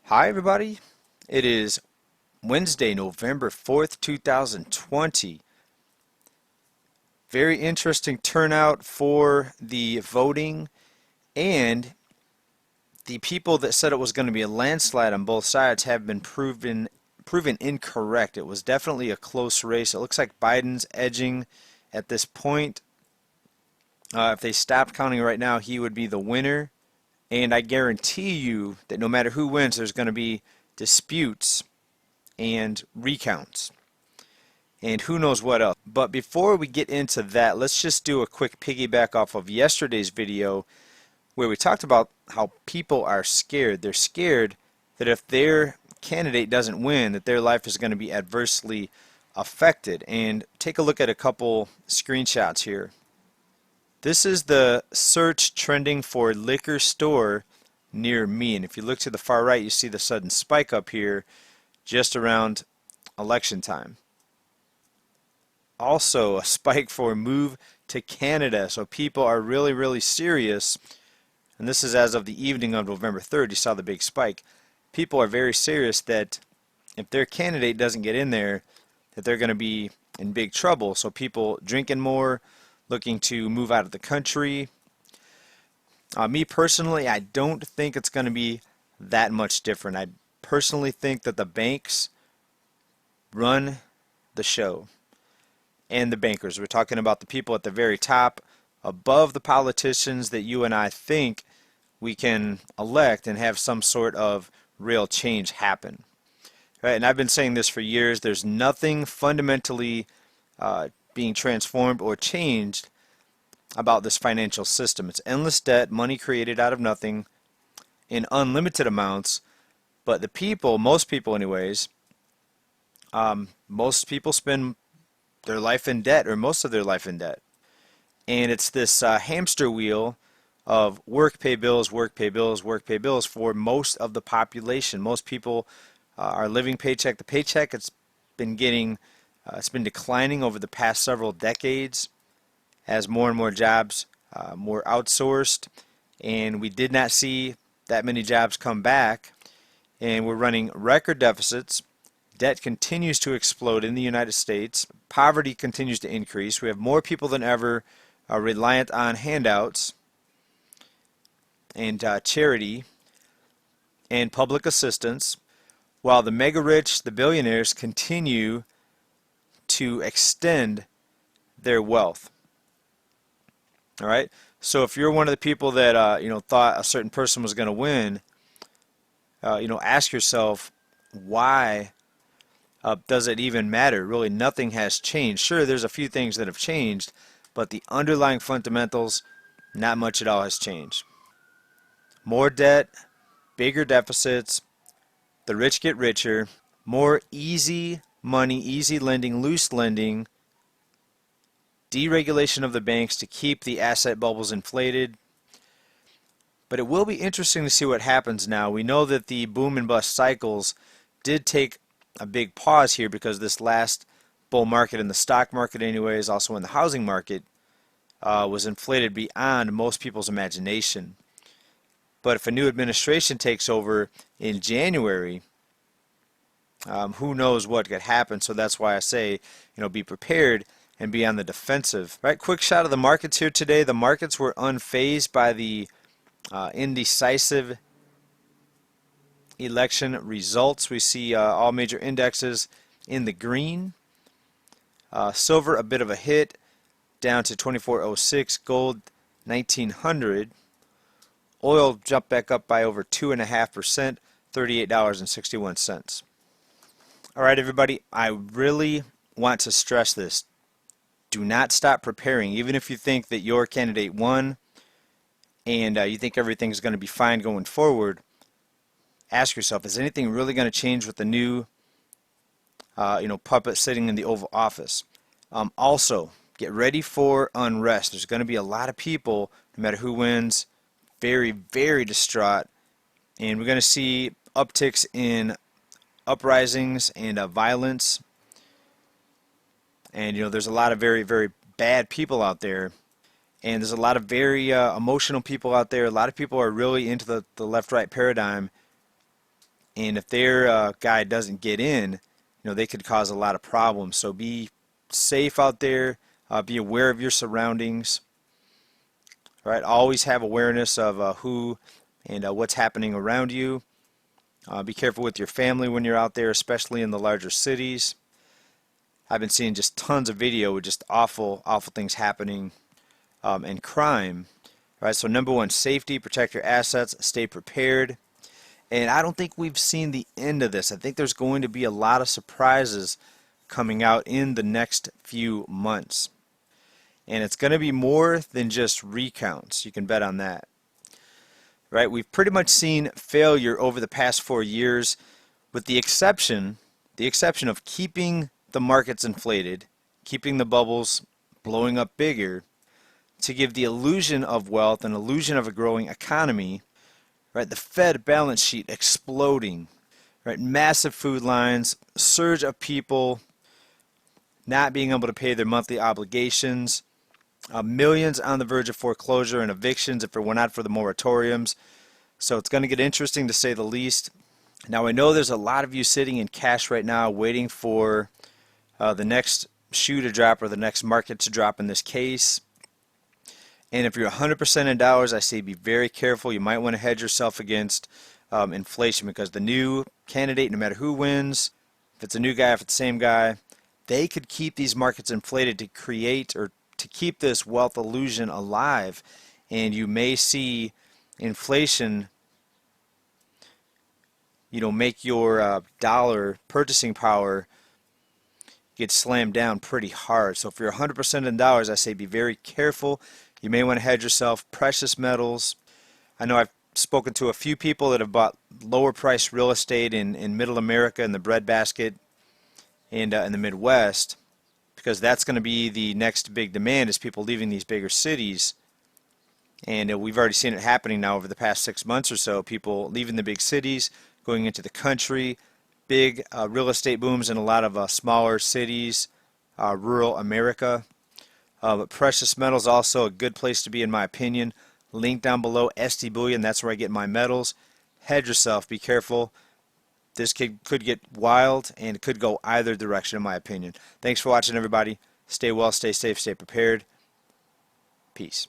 Hi everybody, it is Wednesday, November 4th, 2020. Very interesting turnout for the voting, and the people that said it was going to be a landslide on both sides have been proven incorrect. It was definitely a close race. It looks like Biden's edging at this point. If they stopped counting right now, he would be the winner. And I guarantee you that no matter who wins, there's going to be disputes and recounts and who knows what else. But before we get into that, let's just do a quick piggyback off of yesterday's video where we talked about how people are scared. They're scared that if their candidate doesn't win, that their life is going to be adversely affected. And take a look at a couple screenshots here. This is the search trending for liquor store near me, and if you look to the far right, you see the sudden spike up here just around election time. Also a spike for move to Canada, so people are really serious, and this is as of the evening of November 3rd. You saw the big spike. People are very serious that if their candidate doesn't get in there, that they're going to be in big trouble. So people drinking more, looking to move out of the country. Me personally, I don't think it's going to be that much different. I personally think that the banks run the show, and the bankers. We're talking about the people at the very top, above the politicians that you and I think we can elect and have some sort of real change happen. Right? And I've been saying this for years. There's nothing fundamentally being transformed or changed about this financial system. It's endless debt, money created out of nothing in unlimited amounts, but the people, most people anyways, most people spend their life in debt, or most of their life in debt. And it's this hamster wheel of work, pay bills, work, pay bills, work, pay bills for most of the population. Most people are living paycheck to paycheck. It's been declining over the past several decades as more and more jobs more outsourced, and we did not see that many jobs come back, and we're running record deficits. Debt continues to explode in the United States. Poverty continues to increase. We have more people than ever reliant on handouts and charity and public assistance, while the mega rich, the billionaires, continue to extend their wealth. All right. So if you're one of the people that thought a certain person was going to win, ask yourself, why does it even matter? Really, nothing has changed. Sure, there's a few things that have changed, but the underlying fundamentals, not much at all has changed. More debt, bigger deficits, the rich get richer, more easy money, easy lending, loose lending, deregulation of the banks to keep the asset bubbles inflated. But it will be interesting to see what happens now. We know that the boom and bust cycles did take a big pause here because this last bull market in the stock market anyways, also in the housing market, was inflated beyond most people's imagination. But if a new administration takes over in January, who knows what could happen. So that's why I say, be prepared and be on the defensive. Right, quick shot of the markets here today. The markets were unfazed by the indecisive election results. We see all major indexes in the green. Silver a bit of a hit, down to 24.06. Gold 1900. Oil jumped back up by over 2.5%, $38.61. All right, everybody, I really want to stress this. Do not stop preparing. Even if you think that your candidate won and you think everything's going to be fine going forward, ask yourself, is anything really going to change with the new puppet sitting in the Oval Office? Also, get ready for unrest. There's going to be a lot of people, no matter who wins, very distraught, and we're going to see upticks in uprisings and violence. And there's a lot of very bad people out there, and there's a lot of very emotional people out there. A lot of people are really into the left-right paradigm, and if their guy doesn't get in, they could cause a lot of problems. So be safe out there. Be aware of your surroundings. Right? Always have awareness of who and what's happening around you. Be careful with your family when you're out there, especially in the larger cities. I've been seeing just tons of video with just awful, awful things happening, and crime. Right? So number one, safety, protect your assets, stay prepared. And I don't think we've seen the end of this. I think there's going to be a lot of surprises coming out in the next few months. And it's going to be more than just recounts. You can bet on that. Right? We've pretty much seen failure over the past 4 years, with the exception of keeping the markets inflated, keeping the bubbles blowing up bigger to give the illusion of wealth, an illusion of a growing economy. Right? The Fed balance sheet exploding. Right? Massive food lines, surge of people not being able to pay their monthly obligations, millions on the verge of foreclosure and evictions if it were not for the moratoriums. So it's going to get interesting, to say the least. Now, I know there's a lot of you sitting in cash right now waiting for the next shoe to drop, or the next market to drop in this case. And if you're 100% in dollars, I say be very careful. You might want to hedge yourself against inflation, because the new candidate, no matter who wins, if it's a new guy, if it's the same guy, they could keep these markets inflated to create, or to keep this wealth illusion alive. And you may see inflation, make your dollar purchasing power get slammed down pretty hard. So if you're 100% in dollars, I say be very careful. You may want to hedge yourself. Precious metals. I know I've spoken to a few people that have bought lower priced real estate in middle America, in the breadbasket, and in the Midwest, because that's going to be the next big demand, is people leaving these bigger cities. And we've already seen it happening now over the past 6 months or so. People leaving the big cities, going into the country. Big real estate booms in a lot of smaller cities, rural America. But precious metals also a good place to be, in my opinion. Link down below, SD Bullion. That's where I get my metals. Hedge yourself. Be careful. This could get wild, and it could go either direction, in my opinion. Thanks for watching, everybody. Stay well, stay safe, stay prepared. Peace.